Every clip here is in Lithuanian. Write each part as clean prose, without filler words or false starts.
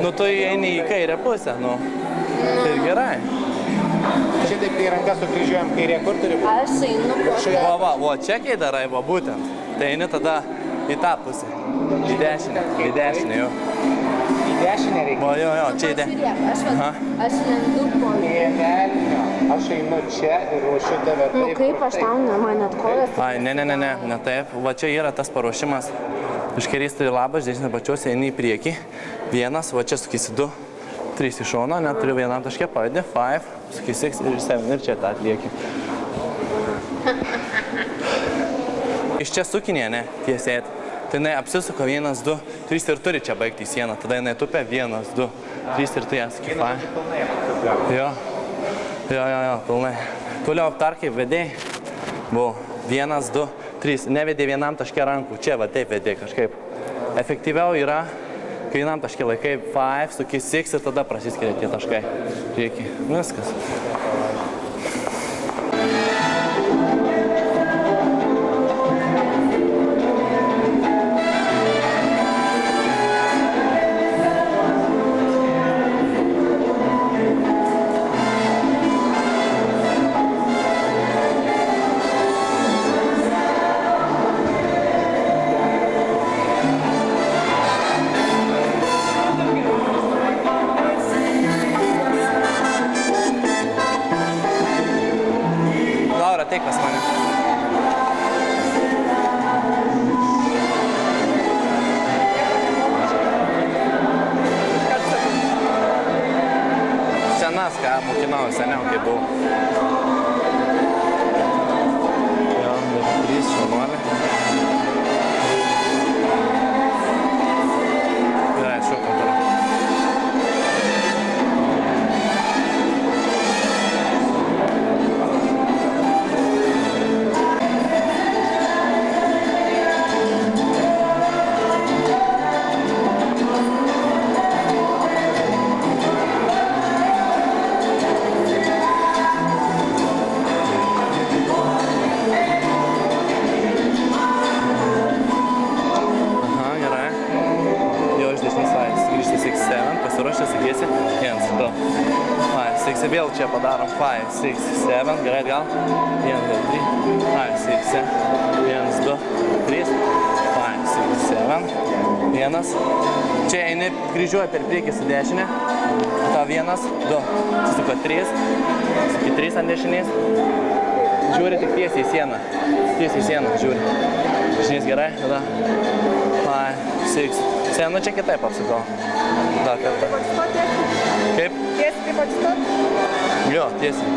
Nu, tu eini į kairę pusę, nu. Ir gerai. Čia taip, kai rankas sukryžiuojam kairė, kur turi būti? Aš einu po to. Va, čia kai darai, va, būtent. Tai eini tada į tą pusę. Į dešinę, jau. Į dešinę reikia. Va, jo, čia į dešinę. Aš lendu po jį. Aš einu čia ir ruošiu tave taip. Nu kaip aš tau, man net kojas. Ai, ne taip. Va, čia yra tas paruošimas. Iš kairės turi labas, dešinė pačios, eini į priekį. Vienas, va čia sukysi 2, 3 iš šono, net turiu vienam taške, pavadė, 5, sukysi 6 ir 7 ir čia tą atlieki. Iš čia sukinė, ne, tiesėt. Tai jinai apsisuka 1, 2, 3 ir turi čia baigti į sieną. Tada jinai tupia 1, 2, 3 ir tu ją suki 5. Jo, pilnai. Toliau aptar kaip vedėjai. Buvo 1, 2, 3. Nevedė vienam taške rankų. Čia va taip vedė kažkaip. Efektyviau yra, kai vienam taške laikai 5, suki 6 ir tada prasiskiria tie taškai. Prieki. Viskas. Ateik pas mane. Senas, ką mokinau, seniau, kai buvau. Jo, 3, šaunuolė. Gerai, šokom toliau. Vėl čia padarom 5, 6, 7, gerai gal? 1, 2, 3, 5, 6, 7, 1, 2, 3, 5, 6, 7, 1. Čia eini, kryžiuoji per priekį su dešinė. Ta 1, 2, susuka 3, suki 3 ant dešinės. Žiūri tik tiesiai į sieną. Tiesiai į sieną žiūri. Dešinės gerai, tada 5, 6, 7, nu čia kitaip apsukau. Dar kartą. Kaip? Tiesiai kaip atstot? Jo, tiesiai.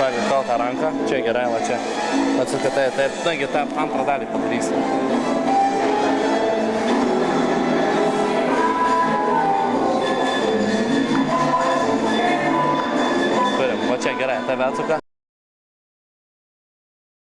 Pavyzdžiui, tau tą ranką, čia gerai, va čia. Atsuka taip, nagi tą antrą dalį padarysi. Turim, va čia gerai, tave atsuka.